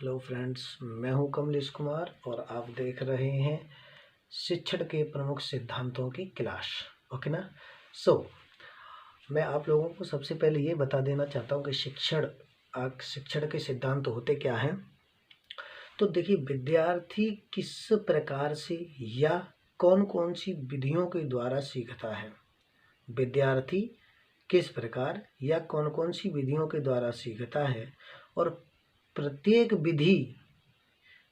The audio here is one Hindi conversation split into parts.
हेलो फ्रेंड्स, मैं हूं कमलेश कुमार और आप देख रहे हैं शिक्षण के प्रमुख सिद्धांतों की क्लास। ओके ना। मैं आप लोगों को सबसे पहले ये बता देना चाहता हूं कि शिक्षण के सिद्धांत होते क्या हैं। तो देखिए, विद्यार्थी किस प्रकार से या कौन कौन सी विधियों के द्वारा सीखता है। विद्यार्थी किस प्रकार या कौन कौन सी विधियों के द्वारा सीखता है और प्रत्येक विधि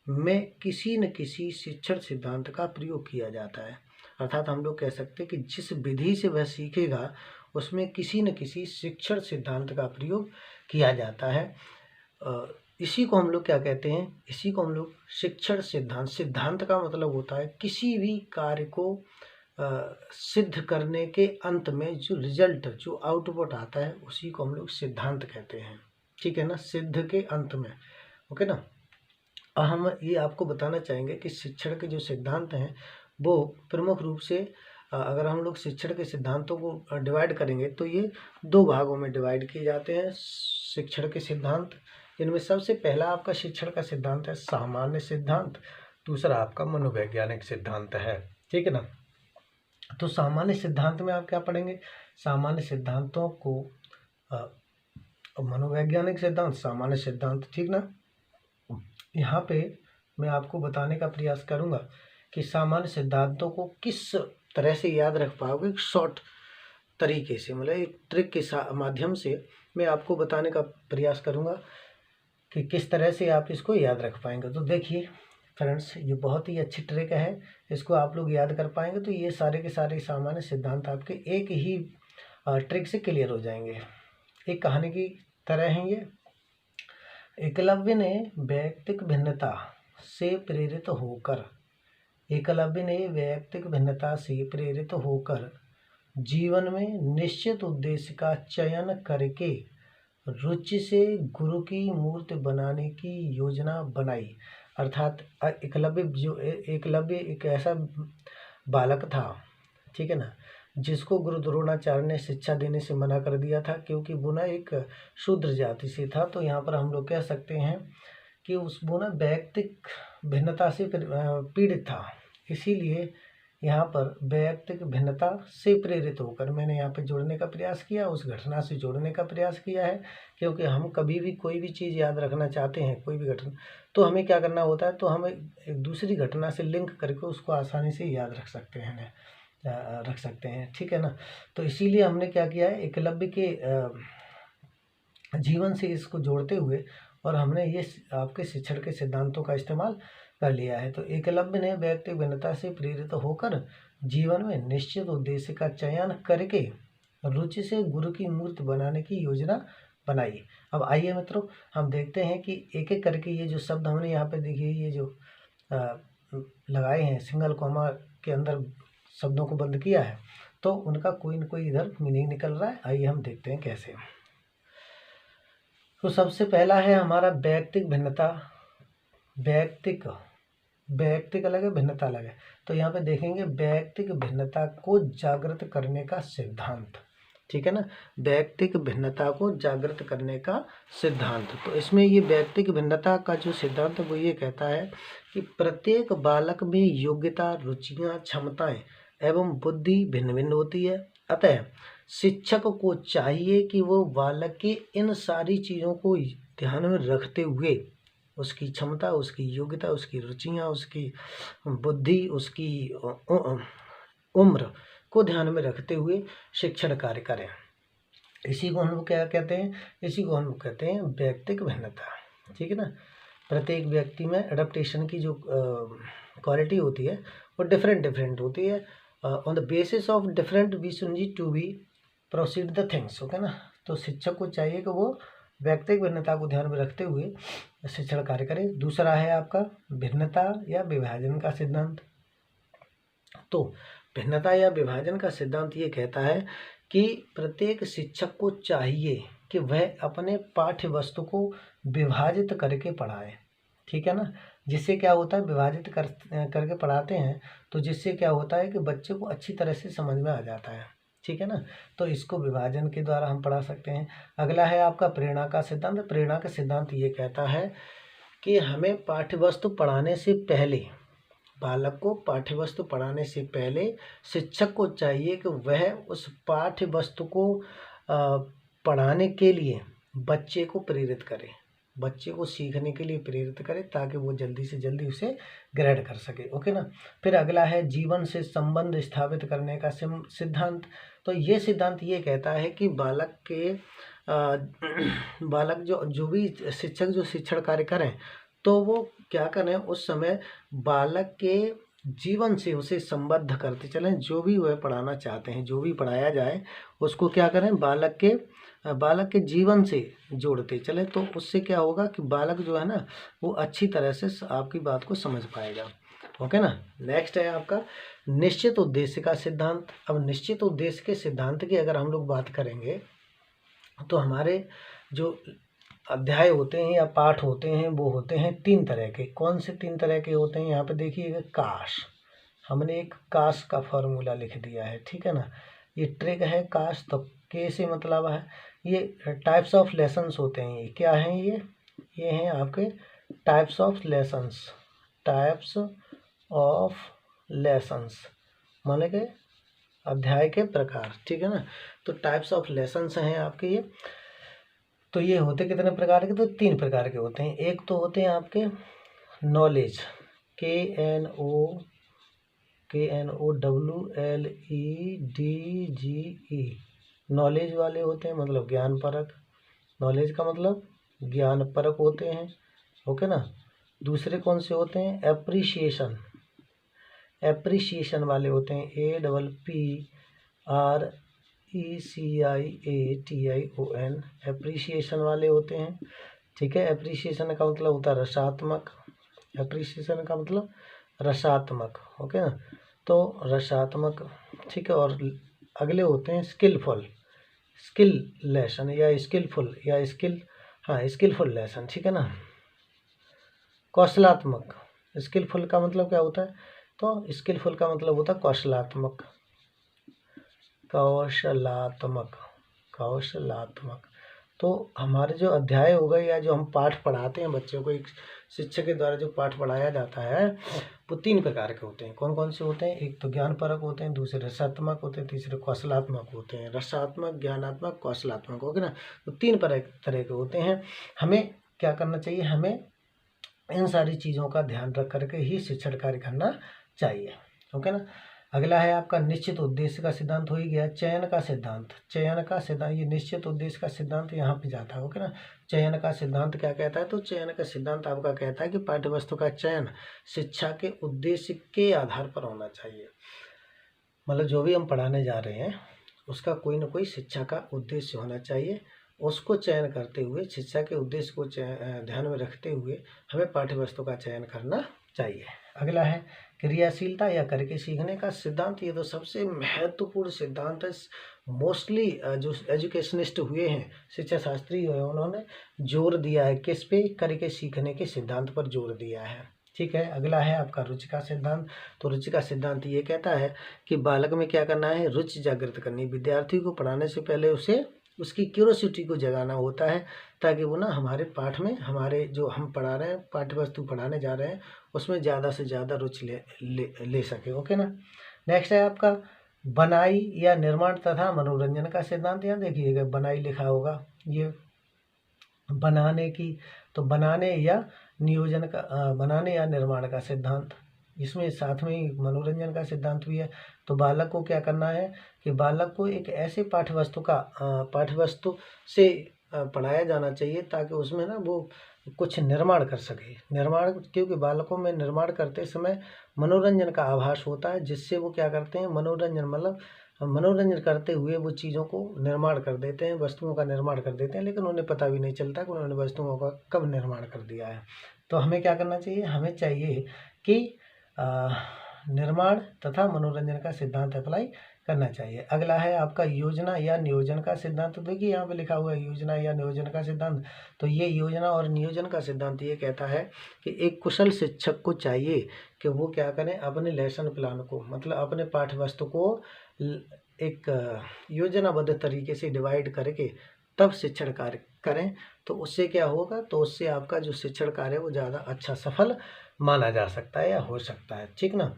में किसी न किसी शिक्षण सिद्धांत का प्रयोग किया जाता है। अर्थात हम लोग कह सकते हैं कि जिस विधि से वह सीखेगा उसमें किसी न किसी शिक्षण सिद्धांत का प्रयोग किया जाता है। इसी को हम लोग क्या कहते हैं, इसी को हम लोग शिक्षण सिद्धांत। सिद्धांत का मतलब होता है किसी भी कार्य को सिद्ध करने के अंत में जो रिजल्ट, जो आउटपुट आता है, उसी को हम लोग सिद्धांत कहते हैं। ठीक है ना, सिद्ध के अंत में। ओके ना। अब हम ये आपको बताना चाहेंगे कि शिक्षण के जो सिद्धांत हैं वो प्रमुख रूप से अगर हम लोग शिक्षण के सिद्धांतों को डिवाइड करेंगे तो ये दो भागों में डिवाइड किए जाते हैं शिक्षण के सिद्धांत। इनमें सबसे पहला आपका शिक्षण का सिद्धांत है सामान्य सिद्धांत, दूसरा आपका मनोवैज्ञानिक सिद्धांत है। ठीक है ना। तो सामान्य सिद्धांत में आप क्या पढ़ेंगे, सामान्य सिद्धांतों को मनोवैज्ञानिक सिद्धांत, सामान्य सिद्धांत। ठीक ना। यहाँ पे मैं आपको बताने का प्रयास करूँगा कि सामान्य सिद्धांतों को किस तरह से याद रख पाओगे, शॉर्ट तरीके से, मतलब एक ट्रिक के माध्यम से मैं आपको बताने का प्रयास करूँगा कि किस तरह से आप इसको याद रख पाएंगे। तो देखिए फ्रेंड्स, ये बहुत ही अच्छी ट्रिक है, इसको आप लोग याद कर पाएंगे तो ये सारे के सारे सामान्य सिद्धांत आपके एक ही ट्रिक से क्लियर हो जाएंगे। एक कहानी की तरह है ये। एकलव्य ने वैयक्तिक भिन्नता से प्रेरित होकर जीवन में निश्चित उद्देश्य का चयन करके रुचि से गुरु की मूर्ति बनाने की योजना बनाई। अर्थात एकलव्य एक ऐसा बालक था, ठीक है ना, जिसको गुरु द्रोणाचार्य ने शिक्षा देने से मना कर दिया था, क्योंकि वो ना एक शूद्र जाति से था। तो यहाँ पर हम लोग कह सकते हैं कि वो ना वैयक्तिक भिन्नता से पीड़ित था। इसीलिए यहाँ पर वैयक्तिक भिन्नता से प्रेरित होकर मैंने यहाँ पे जोड़ने का प्रयास किया, उस घटना से जोड़ने का प्रयास किया है। क्योंकि हम कभी भी कोई भी चीज़ याद रखना चाहते हैं, कोई भी घटना, तो हमें क्या करना होता है, तो हम एक दूसरी घटना से लिंक करके उसको आसानी से याद रख सकते हैं। ठीक है ना। तो इसीलिए हमने क्या किया है, एकलव्य के जीवन से इसको जोड़ते हुए और हमने ये आपके शिक्षण के सिद्धांतों का इस्तेमाल कर लिया है। तो एकलव्य ने व्यक्तिगत भिन्नता से प्रेरित होकर जीवन में निश्चित उद्देश्य का चयन करके रुचि से गुरु की मूर्ति बनाने की योजना बनाई। अब आइए मित्रों, हम देखते हैं कि एक एक करके ये जो शब्द हमने यहाँ पे देखिए, ये जो लगाए हैं सिंगल कॉमा के अंदर शब्दों को बंद किया है, तो उनका कोई न कोई इधर मीनिंग निकल रहा है। आइए हम देखते हैं कैसे। तो सबसे पहला है हमारा वैयक्तिक भिन्नता। वैयक्तिक अलग है, भिन्नता अलग है। तो यहाँ पे देखेंगे वैयक्तिक भिन्नता को जागृत करने का सिद्धांत। ठीक है ना, वैयक्तिक भिन्नता को जागृत करने का सिद्धांत। तो इसमें ये वैयक्तिक भिन्नता का जो सिद्धांत है वो ये कहता है कि प्रत्येक बालक में योग्यता, रुचियाँ, क्षमताएं एवं बुद्धि भिन्न भिन्न होती है। अतः शिक्षक को चाहिए कि वो बालक की इन सारी चीज़ों को ध्यान में रखते हुए उसकी क्षमता, उसकी योग्यता, उसकी रुचियाँ, उसकी बुद्धि, उसकी उम्र को ध्यान में रखते हुए शिक्षण कार्य करें। इसी को हम लोग क्या कहते हैं, इसी को हम लोग कहते हैं वैयक्तिक भिन्नता। ठीक है ना। प्रत्येक व्यक्ति में एडेप्टेशन की जो क्वालिटी होती है वो डिफरेंट होती है। On the basis of different we should need to be proceed the things. Okay ना। तो शिक्षक को चाहिए कि वो व्यक्तिगत भिन्नता को ध्यान में रखते हुए शिक्षण कार्य करे। दूसरा है आपका भिन्नता या विभाजन का सिद्धांत। तो भिन्नता या विभाजन का सिद्धांत ये कहता है कि प्रत्येक शिक्षक को चाहिए कि वह अपने पाठ्य वस्तु को विभाजित करके पढ़ाए। ठीक है ना। जिससे क्या होता है, विभाजित करके पढ़ाते हैं तो जिससे क्या होता है कि बच्चे को अच्छी तरह से समझ में आ जाता है। ठीक है ना। तो इसको विभाजन के द्वारा हम पढ़ा सकते हैं। अगला है आपका प्रेरणा का सिद्धांत। प्रेरणा का सिद्धांत ये कहता है कि हमें पाठ्यवस्तु पढ़ाने से पहले, बालक को पाठ्यवस्तु पढ़ाने से पहले शिक्षक को चाहिए कि वह उस पाठ्यवस्तु को पढ़ाने के लिए बच्चे को प्रेरित करे, बच्चे को सीखने के लिए प्रेरित करे, ताकि वो जल्दी से जल्दी उसे ग्रहण कर सके। ओके ना। फिर अगला है जीवन से संबंध स्थापित करने का सिद्धांत। तो ये सिद्धांत ये कहता है कि बालक जो भी शिक्षक जो शिक्षण कार्य करें, तो वो क्या करें, उस समय बालक के जीवन से उसे संबद्ध करते चलें। जो भी वह पढ़ाना चाहते हैं, जो भी पढ़ाया जाए, उसको क्या करें, बालक के जीवन से जोड़ते चले। तो उससे क्या होगा कि बालक जो है ना, वो अच्छी तरह से आपकी बात को समझ पाएगा। ओके ना। नेक्स्ट है आपका निश्चित उद्देश्य का सिद्धांत। अब निश्चित उद्देश्य के सिद्धांत की अगर हम लोग बात करेंगे, तो हमारे जो अध्याय होते हैं या पाठ होते हैं, वो होते हैं 3 तरह के। कौन से 3 तरह के होते हैं, यहाँ पे देखिएगा, काश, हमने एक काश का फॉर्मूला लिख दिया है, ठीक है ना। ये ट्रिक है काश, तो के से मतलब है, ये टाइप्स ऑफ लेसन्स होते हैं। ये क्या हैं, ये हैं आपके types of lessons, types of lessons माने के अध्याय के प्रकार, ठीक है ना। तो टाइप्स ऑफ लेसन्स हैं आपके ये। तो ये होते कितने प्रकार के, तो 3 प्रकार के होते हैं। एक तो होते हैं आपके नॉलेज, KNOWLEDGE, नॉलेज वाले होते हैं, मतलब ज्ञान परक। नॉलेज का मतलब ज्ञान परक होते हैं। ओके ना। दूसरे कौन से होते हैं, एप्रिसिएशन वाले होते हैं, APPRECIATION, एप्रिसिएशन वाले होते हैं, ठीक है। एप्रिसिएशन का मतलब होता है रसात्मक, एप्रिसिएशन का मतलब रसात्मक। ओके ना। तो रसात्मक, ठीक है। और अगले होते हैं स्किल लेसन या स्किलफुल स्किलफुल लेसन, ठीक है ना। कौशलात्मक, स्किलफुल का मतलब क्या होता है, तो स्किलफुल का मतलब होता है कौशलात्मक। तो हमारे जो अध्याय हो गए या जो हम पाठ पढ़ाते हैं बच्चों को, एक शिक्षक के द्वारा जो पाठ पढ़ाया जाता है, वो 3 प्रकार के होते हैं। कौन कौन से होते हैं, एक तो ज्ञान परक होते हैं, दूसरे रसात्मक होते हैं, तीसरे कौशलात्मक होते हैं। रसात्मक, ज्ञानात्मक, कौशलात्मक, ओके ना। तो 3 तरह के होते हैं। हमें क्या करना चाहिए, हमें इन सारी चीज़ों का ध्यान रख करके ही शिक्षण कार्य करना चाहिए। ओके ना। अगला है आपका निश्चित उद्देश्य का सिद्धांत, हो ही गया। चयन का सिद्धांत, ये निश्चित उद्देश्य का सिद्धांत यहाँ पे जाता है। ओके ना। चयन का सिद्धांत क्या कहता है, तो चयन का सिद्धांत आपका कहता है कि पाठ्यवस्तु का चयन शिक्षा के उद्देश्य के आधार पर होना चाहिए। मतलब जो भी हम पढ़ाने जा रहे हैं, उसका कोई ना कोई शिक्षा का उद्देश्य होना चाहिए। उसको चयन करते हुए, शिक्षा के उद्देश्य को ध्यान में रखते हुए हमें पाठ्यवस्तु का चयन करना चाहिए। अगला है क्रियाशीलता या करके सीखने का सिद्धांत। ये तो सबसे महत्वपूर्ण सिद्धांत है। मोस्टली जो एजुकेशनिस्ट हुए हैं, शिक्षा शास्त्री हुए, उन्होंने जोर दिया है किस पे, करके सीखने के सिद्धांत पर जोर दिया है, ठीक है। अगला है आपका रुचि का सिद्धांत। तो रुचि का सिद्धांत ये कहता है कि बालक में क्या करना है, रुचि जागृत करनी। विद्यार्थी को पढ़ाने से पहले उसे उसकी क्यूरोसिटी को जगाना होता है, ताकि वो ना हमारे पाठ में, हमारे जो हम पढ़ा रहे हैं, पाठ्यवस्तु पढ़ाने जा रहे हैं, उसमें ज़्यादा से ज़्यादा रुचि ले सके। ओके ना। नेक्स्ट है आपका बनाई या निर्माण तथा मनोरंजन का सिद्धांत। यहाँ देखिएगा बनाई लिखा होगा, ये बनाने की, तो बनाने या निर्माण का सिद्धांत, इसमें साथ में ही मनोरंजन का सिद्धांत भी है। तो बालक को क्या करना है कि बालक को एक ऐसे पाठ्यवस्तु से पढ़ाया जाना चाहिए, ताकि उसमें ना वो कुछ निर्माण कर सके। निर्माण, क्योंकि बालकों में निर्माण करते समय मनोरंजन का आभास होता है, जिससे वो क्या करते हैं, मनोरंजन करते हुए वो चीज़ों को निर्माण कर देते हैं, वस्तुओं का निर्माण कर देते हैं, लेकिन उन्हें पता भी नहीं चलता कि उन्होंने वस्तुओं का कब निर्माण कर दिया है। तो हमें क्या करना चाहिए, हमें चाहिए कि निर्माण तथा मनोरंजन का सिद्धांत अप्लाई करना चाहिए। अगला है आपका योजना या नियोजन का सिद्धांत। तो देखिए यहाँ पे लिखा हुआ है योजना या नियोजन का सिद्धांत। तो ये योजना और नियोजन का सिद्धांत ये कहता है कि एक कुशल शिक्षक को चाहिए कि वो क्या करें, अपने लेसन प्लान को, मतलब अपने पाठ्यवस्तु को एक योजनाबद्ध तरीके से डिवाइड करके तब शिक्षण कार्य करें, तो उससे क्या होगा, तो उससे आपका जो शिक्षण कार्य है वो ज़्यादा अच्छा सफल माना जा सकता है या हो सकता है, ठीक ना।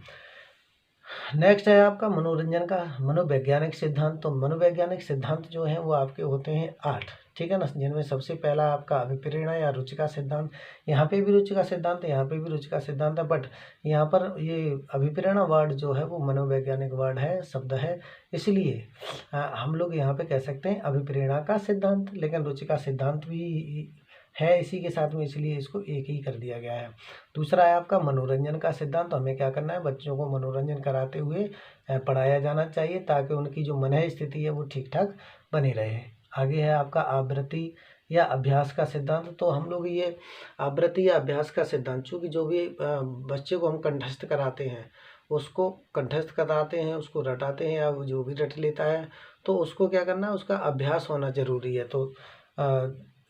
नेक्स्ट है आपका मनोरंजन का मनोवैज्ञानिक सिद्धांत। तो मनोवैज्ञानिक सिद्धांत जो है वो आपके होते हैं 8, ठीक है ना, जिनमें सबसे पहला आपका अभिप्रेरणा या रुचि का सिद्धांत। यहाँ पे भी रुचि का सिद्धांत है, यहाँ पे भी रुचि का सिद्धांत है, बट यहाँ पर ये अभिप्रेरणा वर्ड जो है वो मनोवैज्ञानिक वर्ड है, शब्द है, इसलिए हम लोग यहाँ पे कह सकते हैं अभिप्रेरणा का सिद्धांत, लेकिन रुचि का सिद्धांत भी है इसी के साथ में, इसलिए इसको एक ही कर दिया गया है। दूसरा है आपका मनोरंजन का सिद्धांत। तो हमें क्या करना है, बच्चों को मनोरंजन कराते हुए पढ़ाया जाना चाहिए ताकि उनकी जो मन स्थिति है वो ठीक ठाक बनी रहे। आगे है आपका आवृत्ति या अभ्यास का सिद्धांत। तो हम लोग ये आवृत्ति या अभ्यास का सिद्धांत, चूँकि जो भी बच्चे को हम कंठस्थ कराते हैं, उसको कंठस्थ कराते हैं, उसको रटाते हैं, या वो जो भी रट लेता है तो उसको क्या करना है, उसका अभ्यास होना जरूरी है। तो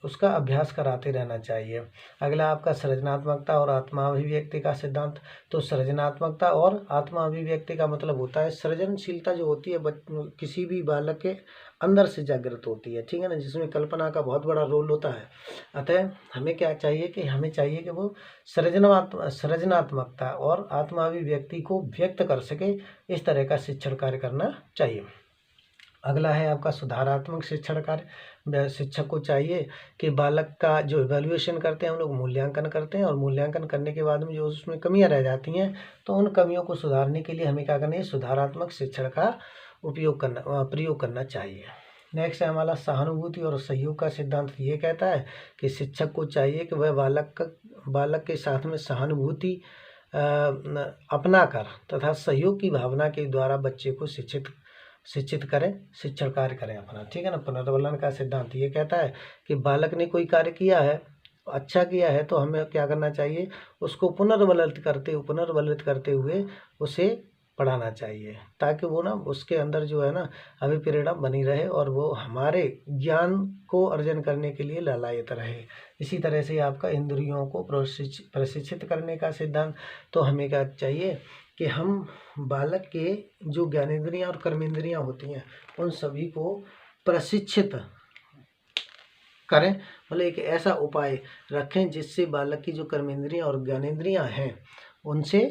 उसका अभ्यास कराते रहना चाहिए। अगला आपका सृजनात्मकता और आत्माभिव्यक्ति का सिद्धांत। तो सृजनात्मकता और आत्मा अभिव्यक्ति का मतलब होता है सृजनशीलता जो होती है किसी भी बालक के अंदर से जागृत होती है, ठीक है ना, जिसमें कल्पना का बहुत बड़ा रोल होता है। अतः हमें क्या चाहिए कि वो सृजनात्मकता और आत्माभिव्यक्ति को व्यक्त कर सके, इस तरह का शिक्षण कार्य करना चाहिए। अगला है आपका सुधारात्मक शिक्षण कार्य। शिक्षक को चाहिए कि बालक का जो इवैल्यूएशन करते हैं, हम लोग मूल्यांकन करते हैं, और मूल्यांकन करने के बाद में जो उसमें कमियां रह जाती हैं तो उन कमियों को सुधारने के लिए हमें क्या करना है, सुधारात्मक शिक्षण का प्रयोग करना चाहिए। नेक्स्ट है हमारा सहानुभूति और सहयोग का सिद्धांत। ये कहता है कि शिक्षक को चाहिए कि वह बालक के साथ में सहानुभूति अपना कर तथा सहयोग की भावना के द्वारा बच्चे को शिक्षित करें, शिक्षण कार्य करें अपना, ठीक है ना। पुनर्वलन का सिद्धांत ये कहता है कि बालक ने कोई कार्य किया है, अच्छा किया है, तो हमें क्या करना चाहिए, उसको पुनर्वलित करते हुए उसे पढ़ाना चाहिए, ताकि वो ना उसके अंदर जो है ना अभिप्रेरणा बनी रहे और वो हमारे ज्ञान को अर्जन करने के लिए लालायित रहे। इसी तरह से आपका इंद्रियों को प्रशिक्षित करने का सिद्धांत। तो हमें क्या चाहिए कि हम बालक के जो ज्ञानेंद्रियां और कर्मेंद्रियां होती हैं उन सभी को प्रशिक्षित करें, मतलब एक ऐसा उपाय रखें जिससे बालक की जो कर्मेंद्रियां और ज्ञानेंद्रियां हैं उनसे